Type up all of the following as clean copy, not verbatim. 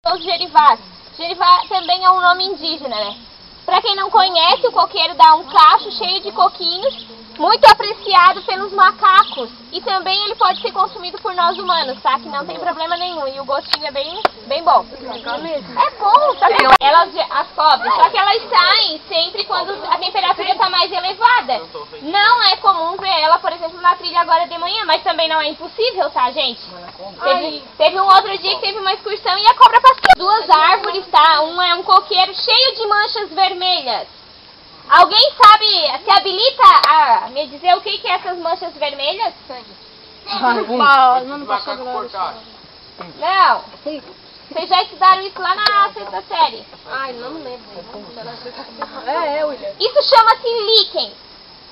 Os gerivás. Gerivá também é um nome indígena, né? Pra quem não conhece, o coqueiro dá um cacho cheio de coquinhos, muito apreciado pelos macacos. E também ele pode ser consumido por nós humanos, tá? Que não tem problema nenhum. E o gostinho é bem bom. É bom, só que as cobras, só que elas saem sempre quando a temperatura está mais elevada. Não é comum ver ela, por exemplo, na trilha agora de manhã, mas também não é impossível, tá, gente? Teve um outro dia que teve uma excursão e a cobra passou. Duas árvores, tá? Um é um coqueiro cheio de manchas vermelhas. Alguém sabe, se habilita a me dizer o que é essas manchas vermelhas? Não. Vocês já estudaram isso lá na sexta série? Ai, não me lembro. Isso chama-se líquen.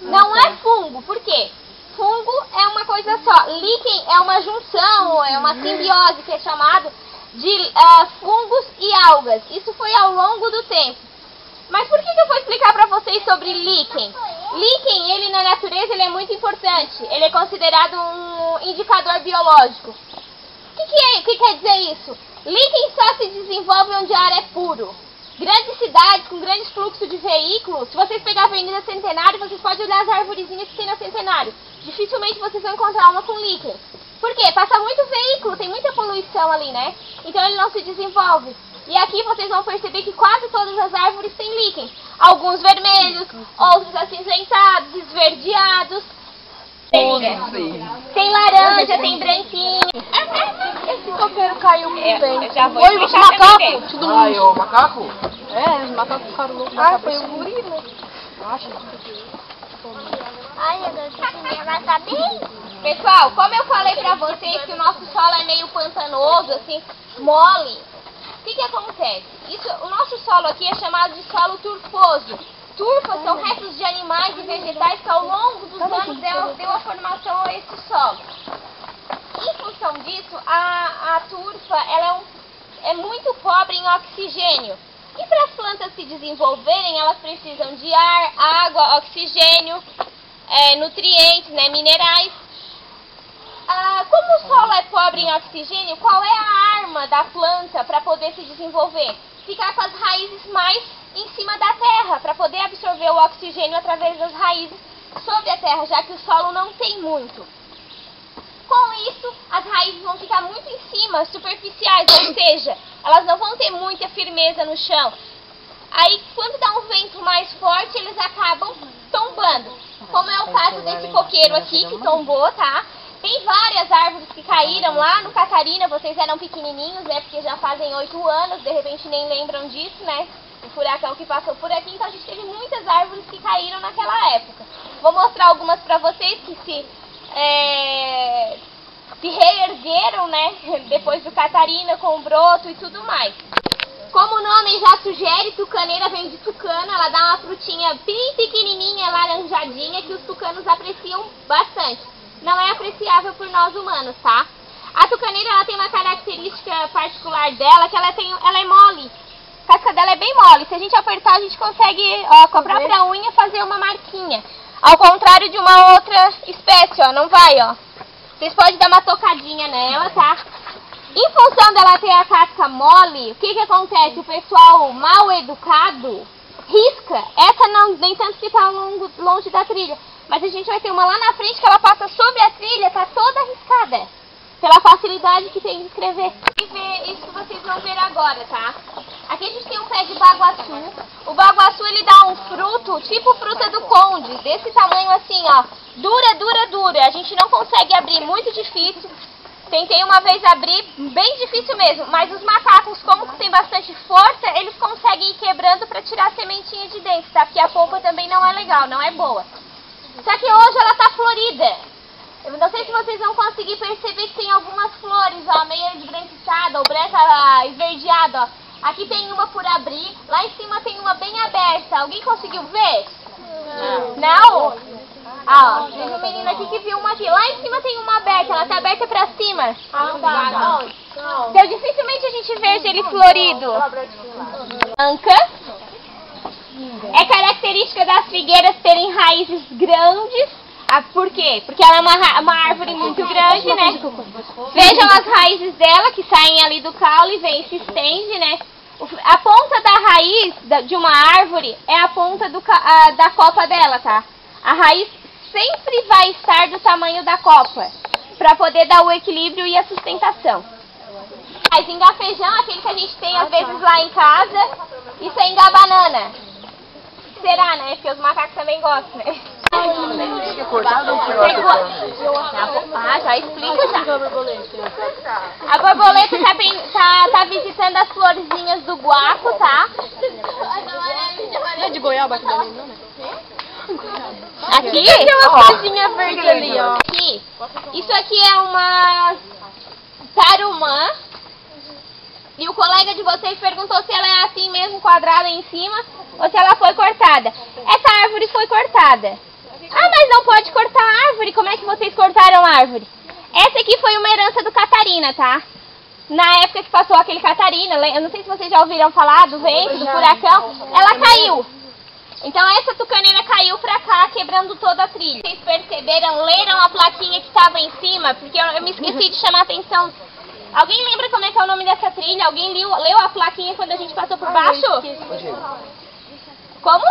Não é fungo. Por quê? Fungo é uma coisa só. Líquen é uma junção, é uma simbiose que é chamado de fungos e algas. Isso foi ao longo do tempo. Mas por que eu vou explicar para vocês sobre líquen? Líquen, ele na natureza, ele é muito importante. Ele é considerado um indicador biológico. O que quer dizer isso? Líquen só se desenvolve onde o ar é puro. Grandes cidades com grandes fluxos de veículos, se vocês pegarem a Avenida Centenário, vocês podem olhar as arvorezinhas que tem na Centenário. Dificilmente vocês vão encontrar uma com líquen. Por quê? Passa muito veículo, tem muita poluição ali, né? Então ele não se desenvolve. E aqui vocês vão perceber que quase todas as árvores têm líquen. Alguns vermelhos, outros acinzentados, esverdeados. Tem laranja, tem branquinho. Esse coqueiro caiu muito bem. Eu já vou Foi os macacos. O macaco? Os macacos ficaram loucos. Foi o guri, né? Ai, meu Deus, essa menina tá bem. Pessoal, como eu falei pra vocês que o nosso solo é meio pantanoso, assim, mole, o que acontece? O nosso solo aqui é chamado de solo turfoso. Turfas são restos de animais e vegetais que ao longo dos anos deu a formação a esse solo. Em função disso, a turfa ela é muito pobre em oxigênio. E para as plantas se desenvolverem, elas precisam de ar, água, oxigênio, nutrientes, né, minerais. Como o solo é pobre em oxigênio, qual é a arma da planta para poder se desenvolver? Ficar com as raízes mais em cima da terra, para poder absorver o oxigênio através das raízes sobre a terra, já que o solo não tem muito. Com isso, as raízes vão ficar muito em cima, superficiais, ou seja, elas não vão ter muita firmeza no chão. Aí, quando dá um vento mais forte, eles acabam tombando. Como é o caso desse coqueiro aqui, que tombou, tá? Tem várias árvores que caíram lá no Catarina, vocês eram pequenininhos, né? Porque já fazem 8 anos, de repente nem lembram disso, né? O furacão que passou por aqui, então a gente teve muitas árvores que caíram naquela época. Vou mostrar algumas pra vocês que se reergueram, né? Depois do Catarina, com broto e tudo mais. Como o nome já sugere, tucaneira vem de tucano, ela dá uma frutinha bem pequenininha, laranjadinha, que os tucanos apreciam bastante. Não é apreciável por nós humanos, tá? A tucaneira ela tem uma característica particular dela, que ela é mole. A casca dela é bem mole. Se a gente apertar, a gente consegue, com a própria unha, fazer uma marquinha. Ao contrário de uma outra espécie, ó, não vai, ó. Vocês podem dar uma tocadinha nela, tá? Em função dela ter a casca mole, o que acontece? O pessoal mal educado risca. Essa não, nem tanto que tá longe da trilha. Mas a gente vai ter uma lá na frente que ela passa sobre a trilha, tá toda arriscada. Pela facilidade que tem de escrever. E ver isso que vocês vão ver agora, tá? Aqui a gente tem um pé de baguaçu. O baguaçu ele dá um fruto, tipo fruta do conde, desse tamanho assim, ó. Dura. A gente não consegue abrir, muito difícil. Tentei uma vez abrir, bem difícil mesmo. Mas os macacos, como tem bastante força, eles conseguem ir quebrando pra tirar a sementinha de dentro, tá? Porque a polpa também não é legal, não é boa. Só que hoje ela tá florida. Eu não sei se vocês vão conseguir perceber que tem algumas flores, ó, meio esbranquiçada ou branca esverdeada, ó. Aqui tem uma por abrir, lá em cima tem uma bem aberta. Alguém conseguiu ver? Não? Ah, ó, tem um menino aqui que viu uma aqui. Lá em cima tem uma aberta, ela tá aberta pra cima. Então dificilmente a gente veja ele florido. Branca. É característica das figueiras terem raízes grandes. Por quê? Porque ela é uma árvore muito grande, né? Vejam as raízes dela que saem ali do caule, vem e se estende, né? A ponta da raiz de uma árvore é a ponta da copa dela, tá? A raiz sempre vai estar do tamanho da copa, para poder dar o equilíbrio e a sustentação. Mas engar feijão é aquele que a gente tem às vezes lá em casa, isso é engar banana. Será, né? Porque os macacos também gostam, né? Ah, já explico já. A borboleta tá visitando as florzinhas do guaco, tá? Não é de goiaba aqui dali, não, né? Aqui? Tem uma florzinha verde ali, ó. Aqui. Isso aqui é uma tarumã. E o colega de vocês perguntou se ela é assim mesmo, quadrada em cima, ou se ela foi cortada. Essa árvore foi cortada. Ah, mas não pode cortar a árvore. Como é que vocês cortaram a árvore? Essa aqui foi uma herança do Catarina, tá? Na época que passou aquele Catarina, eu não sei se vocês já ouviram falar do vento, do furacão, ela caiu. Então essa tucaneira caiu pra cá, quebrando toda a trilha. Vocês perceberam, leram a plaquinha que estava em cima? Porque eu me esqueci de chamar a atenção. Alguém lembra como é que é o nome dessa trilha? Alguém leu a plaquinha quando a gente passou por baixo? Como?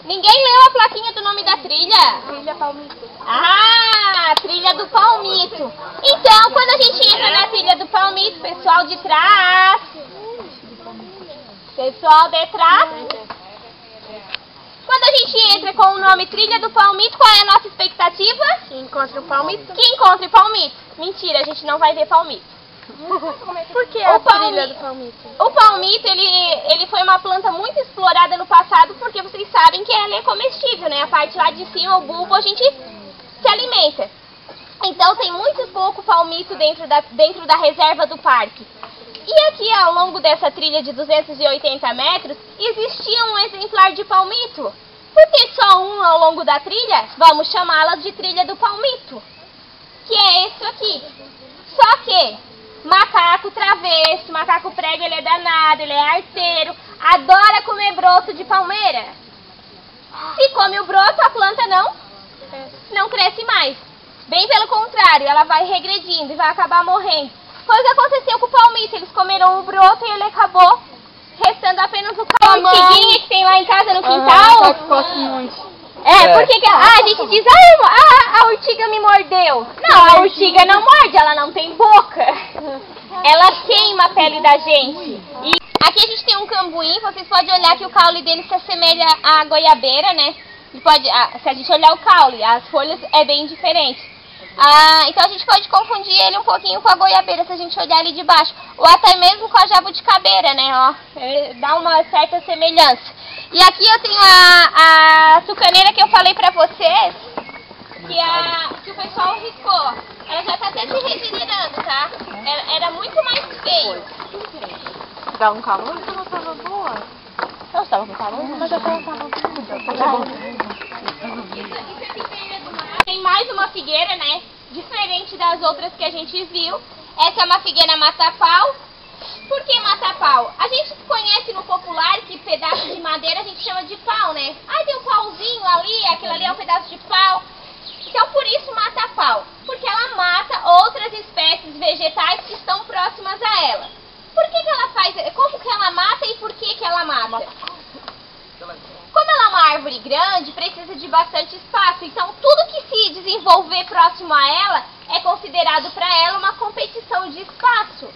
Ninguém leu a plaquinha do nome da trilha? Trilha Palmito. Ah, trilha do Palmito. Então, quando a gente entra na trilha do Palmito, pessoal de trás. Pessoal de trás. Quando a gente entra com o nome Trilha do Palmito, qual é a nossa expectativa? Que encontre o palmito. Que encontre palmito. Mentira, a gente não vai ver palmito. Por que a trilha do palmito? O palmito, ele foi uma planta muito explorada no passado, porque vocês sabem que ela é comestível, né? A parte lá de cima, o bulbo, a gente se alimenta. Então tem muito pouco palmito dentro da reserva do parque. E aqui, ao longo dessa trilha de 280 metros, existia um exemplar de palmito. Por que só um ao longo da trilha? Vamos chamá-la de trilha do palmito, que é esse aqui. Só que macaco travesso, macaco prego, ele é danado, ele é arteiro, adora comer broto de palmeira. Se come o broto, a planta não cresce mais. Bem pelo contrário, ela vai regredindo e vai acabar morrendo. Foi o que aconteceu com o palmito, eles comeram o broto e ele acabou restando apenas o caldo. A ortiguinha que tem lá em casa no quintal. Porque a gente diz, a urtiga me mordeu. Não, a urtiga não morde, ela não tem boca. Ela queima a pele da gente. E aqui a gente tem um cambuim, vocês podem olhar que o caule dele se assemelha à goiabeira, né? Se a gente olhar o caule, as folhas é bem diferente. Então a gente pode confundir ele um pouquinho com a goiabeira, se a gente olhar ali de baixo. Ou até mesmo com a jabuticabeira, né? Ó, dá uma certa semelhança. E aqui eu tenho a tucaneira que eu falei pra vocês, que o pessoal riscou. Ela já tá até se regenerando, tá? Era muito mais feio. Dá um calor? Ela tava boa. Eu estava com calor, mas eu tava Tem mais uma figueira, né? Diferente das outras que a gente viu. Essa é uma figueira mata-pau. Por que mata-pau? A gente conhece no popular que pedaço de madeira a gente chama de pau, né? Tem um pauzinho ali, aquilo ali é um pedaço de pau. Então por isso mata-pau. Porque ela mata outras espécies vegetais que estão próximas a ela. Por que ela faz? Como que ela mata e por que ela mata? Como ela é uma árvore grande, precisa de bastante espaço. Então tudo que se desenvolver próximo a ela é considerado para ela uma competição de espaço.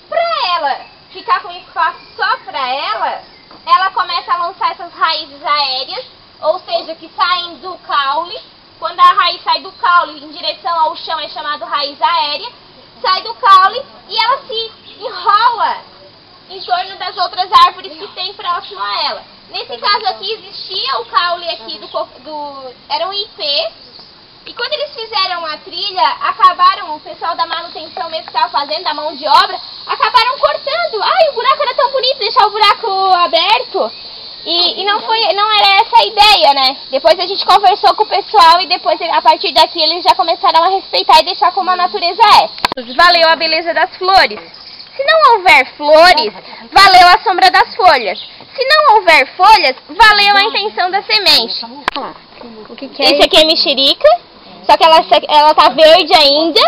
Para ela ficar com espaço só para ela, ela começa a lançar essas raízes aéreas, ou seja, que saem do caule. Quando a raiz sai do caule em direção ao chão é chamado raiz aérea, sai do caule e ela se enrola em torno das outras árvores que tem próximo a ela. Nesse caso aqui existia o caule aqui era um ipê. E quando eles fizeram a trilha, o pessoal da manutenção mesmo que estava fazendo, da mão de obra, acabaram cortando. O buraco era tão bonito, deixar o buraco aberto. E não era essa a ideia, né? Depois a gente conversou com o pessoal e depois, a partir daqui, eles já começaram a respeitar e deixar como a natureza é. Valeu a beleza das flores. Se não houver flores, valeu a sombra das folhas. Se não houver folhas, valeu a intenção da semente. O que é Esse aqui é mexerica, só que ela tá verde ainda,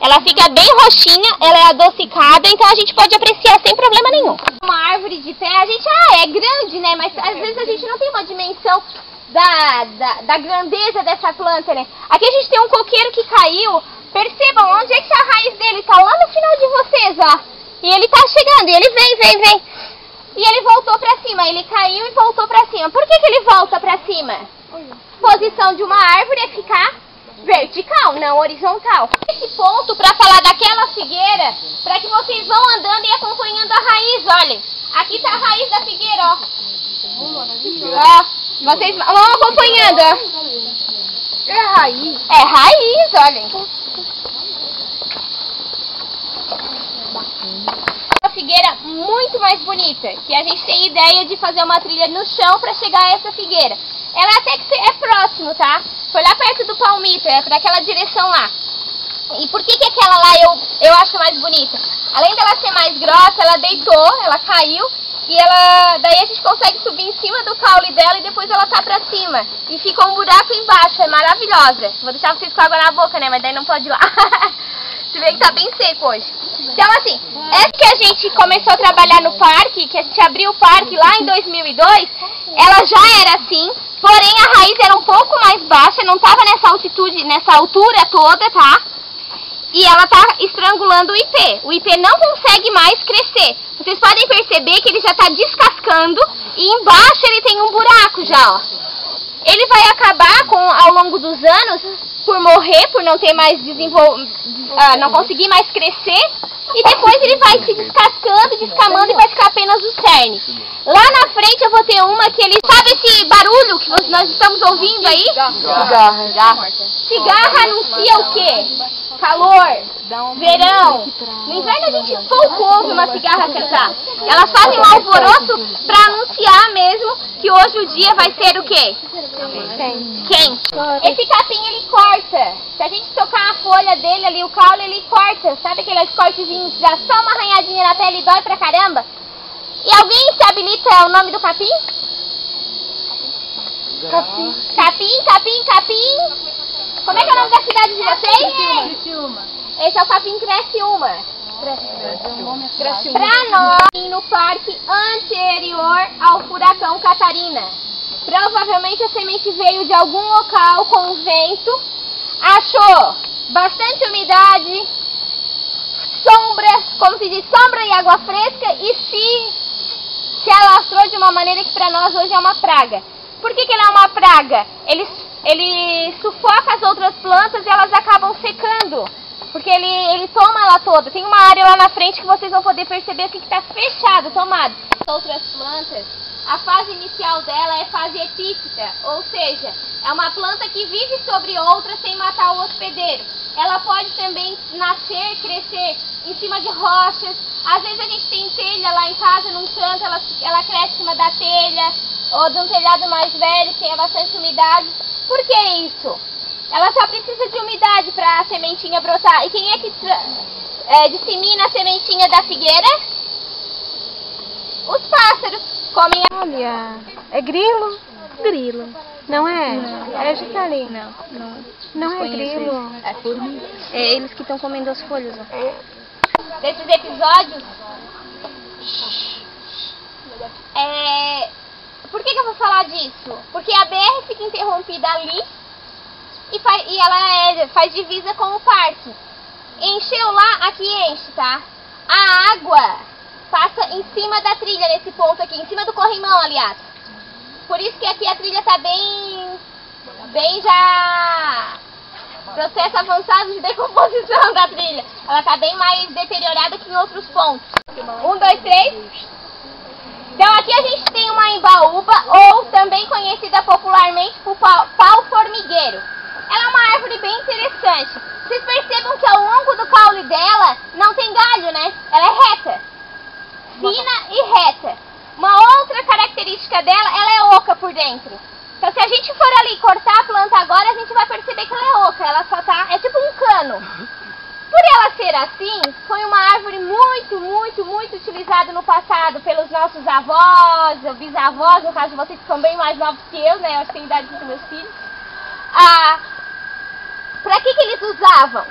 ela fica bem roxinha, ela é adocicada, então a gente pode apreciar sem problema nenhum. Uma árvore de pé, a gente, é grande, né, mas às vezes a gente não tem uma dimensão da grandeza dessa planta, né. Aqui a gente tem um coqueiro que caiu, percebam onde é que a raiz dele tá, lá no final de vocês, ó. E ele tá chegando, e ele vem. E ele voltou pra cima, ele caiu e voltou pra cima. Por que ele volta pra cima? Posição de uma árvore é ficar vertical, não horizontal. Esse ponto para falar daquela figueira, para que vocês vão andando e acompanhando a raiz, olhem. Aqui tá a raiz da figueira, ó. Ó, vocês vão acompanhando, ó. É raiz. É raiz, olhem. Uma figueira muito mais bonita, que a gente tem ideia de fazer uma trilha no chão para chegar a essa figueira. Ela até que é próximo, tá? Foi lá perto do palmito, é para aquela direção lá. E por que aquela lá eu acho mais bonita? Além dela ser mais grossa, ela deitou, ela caiu, e daí a gente consegue subir em cima do caule dela e depois ela tá pra cima. E fica um buraco embaixo, é maravilhosa. Vou deixar vocês com água na boca, né? Mas daí não pode ir lá. Você vê que tá bem seco hoje. Então assim, essa que a gente começou a trabalhar no parque, que a gente abriu o parque lá em 2002, ela já era assim, porém a raiz era um pouco mais baixa, não tava nessa altitude, nessa altura toda, tá? E ela tá estrangulando o ipê. O ipê não consegue mais crescer. Vocês podem perceber que ele já tá descascando e embaixo ele tem um buraco já, ó. Ele vai acabar ao longo dos anos por morrer, por não ter mais não conseguir mais crescer, e depois ele vai se descascando, descamando e vai ficar apenas o cerne. Lá na frente eu vou ter uma que ele... Sabe esse barulho que nós estamos ouvindo aí? Cigarra. Cigarra anuncia o quê? Calor, verão. No inverno a gente pouco ouve uma cigarra cantar. Elas fazem um alvoroço para anunciar mesmo que hoje o dia vai ser o quê? Quente. Esse capim ele corta. Se a gente tocar a folha dele ali, o caule, ele corta. Sabe aqueles cortezinhos que dá só uma arranhadinha na pele e dói pra caramba? E alguém se habilita o nome do capim? Capim. Como é que é o nome da cidade de vocês? Criciúma. Esse é o capim Criciúma. Pra nós, no parque anterior ao furacão Catarina. Provavelmente a semente veio de algum local com vento, achou bastante umidade, sombra, como se diz, sombra e água fresca, e se alastrou de uma maneira que para nós hoje é uma praga. Por que ele é uma praga? Ele sufoca as outras plantas e elas acabam secando, porque ele toma ela toda. Tem uma área lá na frente que vocês vão poder perceber assim que está fechado, tomado. As outras plantas, a fase inicial dela é fase epífita, ou seja, é uma planta que vive sobre outra sem matar o hospedeiro. Ela pode também nascer, crescer em cima de rochas. Às vezes a gente tem telha lá em casa, num canto, ela cresce em cima da telha, ou de um telhado mais velho, que tenha bastante umidade. Por que isso? Ela só precisa de umidade para a sementinha brotar. E quem é que dissemina a sementinha da figueira? Os pássaros comem a... Olha, é grilo? Grilo. Não é? É Juscelino. Não é grilo. É formiga. É eles que estão comendo as folhas. Ó. Desses episódios... Por que eu vou falar disso? Porque a BR fica interrompida ali e ela faz divisa com o parque. Encheu lá, aqui enche, tá? A água passa em cima da trilha, nesse ponto aqui, em cima do corrimão, aliás. Por isso que aqui a trilha tá bem já... processo avançado de decomposição da trilha. Ela tá bem mais deteriorada que em outros pontos. 1, 2, 3... Então aqui a gente tem uma embaúba, ou também conhecida popularmente por pau-formigueiro. Ela é uma árvore bem interessante. Vocês percebam que ao longo do caule dela não tem galho, né? Ela é reta, fina e reta. Uma outra característica dela, ela é oca por dentro. Então se a gente for ali cortar a planta agora, a gente vai perceber que ela é oca. Ela só tá, é tipo um cano. Por ela ser assim, foi uma árvore muito utilizada no passado pelos nossos avós, bisavós, no caso de vocês que são bem mais novos que eu, né? Eu acho que tem idade dos meus filhos. Pra que eles usavam?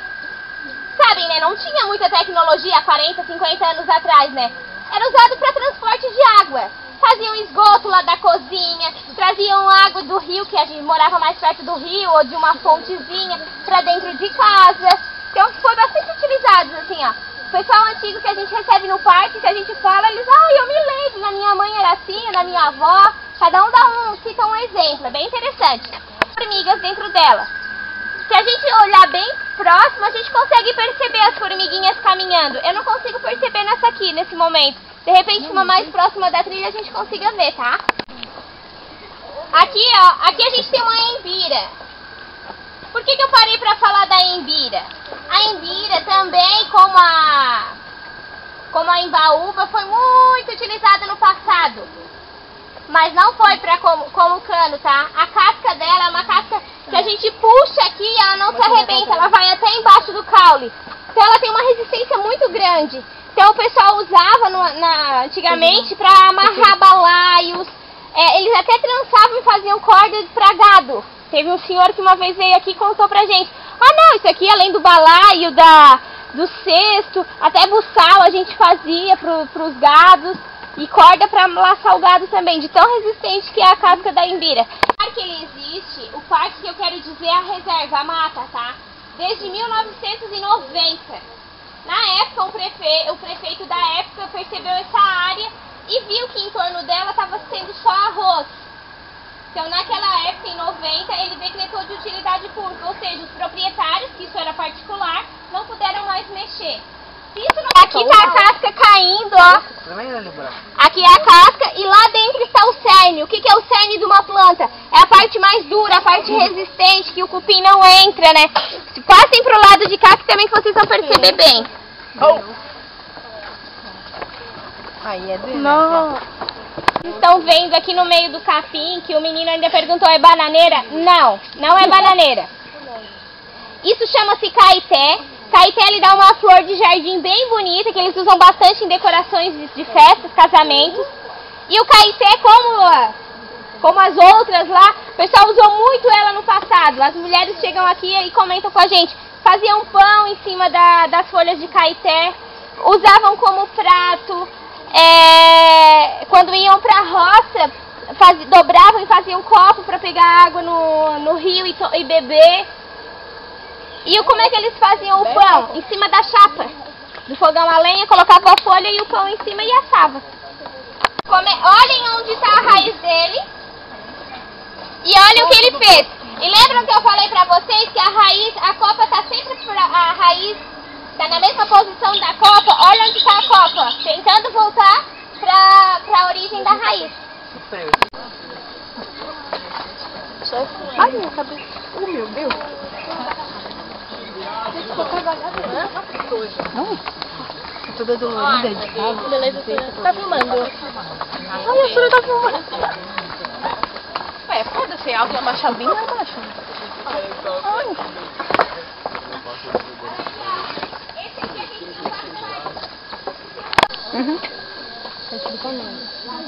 Sabem, né? Não tinha muita tecnologia há 40, 50 anos atrás, né? Era usado para transporte de água. Faziam esgoto lá da cozinha, traziam água do rio, que a gente morava mais perto do rio, ou de uma fontezinha, pra dentro de casa. Então foi bastante utilizado, assim, ó. O pessoal antigo que a gente recebe no parque, que a gente fala, eles, eu me lembro, na minha mãe era assim, na minha avó. Cada um cita um exemplo, é bem interessante. Formigas dentro dela. Se a gente olhar bem próximo, a gente consegue perceber as formiguinhas caminhando. Eu não consigo perceber nessa aqui, nesse momento. De repente, uma mais próxima da trilha, a gente consiga ver, tá? Aqui, ó, aqui a gente tem uma embira. Por que eu parei pra falar da embira? A embira também, como a embaúba, foi muito utilizada no passado. Mas não foi como cano, tá? A casca dela é uma casca que a gente puxa aqui e ela não se arrebenta, ela vai até embaixo do caule. Então ela tem uma resistência muito grande. Então o pessoal usava antigamente para amarrar balaios. Eles até trançavam e faziam cordas para gado. Teve um senhor que uma vez veio aqui e contou pra gente. Não, isso aqui além do balaio, do cesto, até buçal a gente fazia pros gados. E corda para laçar o gado também, de tão resistente que é a casca da embira. O parque ele existe, o parque que eu quero dizer é a reserva, a mata, tá? Desde 1990. Na época, o prefeito da época percebeu essa área e viu que em torno dela estava sendo só arroz. Então, naquela época, em 90, ele decretou de utilidade pública, ou seja, os proprietários, que isso era particular, não puderam mais mexer. Aqui tá a casca caindo, ó. Aqui é a casca e lá dentro está o cerne. O que é o cerne de uma planta? É a parte mais dura, a parte resistente, que o cupim não entra, né? Passem pro lado de cá que também vocês vão perceber bem. Aí é dele. Não. Vocês estão vendo aqui no meio do capim que o menino ainda perguntou, é bananeira? Não, não é bananeira. Isso chama-se caeté. Caeté ele dá uma flor de jardim bem bonita, que eles usam bastante em decorações de festas, casamentos. E o caeté, como as outras lá, o pessoal usou muito ela no passado. As mulheres chegam aqui e comentam com a gente. Faziam pão em cima das folhas de caeté, usavam como prato. Quando iam pra roça, dobravam e faziam copo para pegar água no rio e beber. E como é que eles faziam o pão? Em cima da chapa do fogão a lenha, colocavam a folha e o pão em cima e assava. Olhem onde está a raiz dele e olhem o que ele fez. E lembram que eu falei pra vocês que a copa está sempre, a raiz está na mesma posição da copa? Olha onde está a copa, tentando voltar para a origem da raiz. Ai, minha cabeça. Oh, meu Deus. Não? Toda dolorida de casa. Beleza, tá filmando. Ai, a Sura tá filmando. Ué, foda-se, alto abaixar bem lá embaixo. Ai.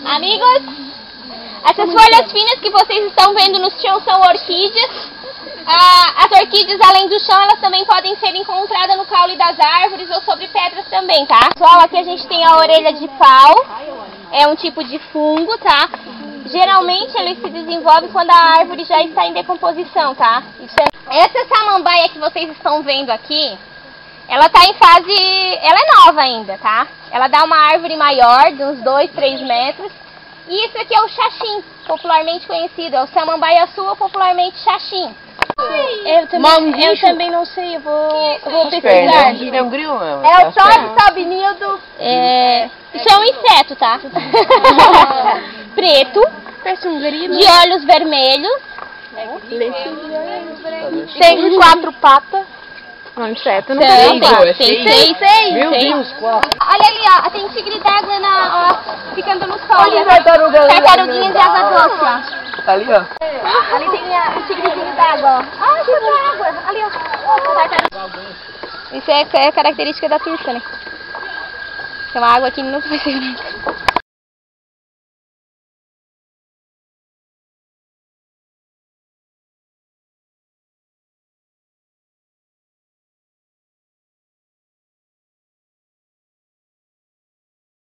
Amigos, essas folhas finas que vocês estão vendo no chão são orquídeas. As orquídeas, além do chão, elas também podem ser encontradas no caule das árvores ou sobre pedras também, tá? Pessoal, aqui a gente tem a orelha de pau, é um tipo de fungo, tá? Geralmente ele se desenvolve quando a árvore já está em decomposição, tá? Essa samambaia que vocês estão vendo aqui, ela tá em fase... ela é nova ainda, tá? Ela dá uma árvore maior, de uns 2, 3 metros. E isso aqui é o xaxim, popularmente conhecido, é o samambaia-açu ou popularmente xaxim. Eu também não sei, eu vou pesquisar. É um grilo mesmo. É o Todd Sabinildo. Isso é um inseto, tá? Preto, Parece um grilo. de olhos vermelhos. Tem 4 patas. Não, inseto não tem. Tem 6. Meu Deus, 4. Olha ali, ó, tem tigre d'água ficando nos folhas. Tartaruguinha de água doce, ó. Tá ali, ó. Ali tem o tigrezinho d'água, ó. Ah, foi pra água. Ali, ó. Isso é característica da turfa, né? Tem uma água aqui não vai ser.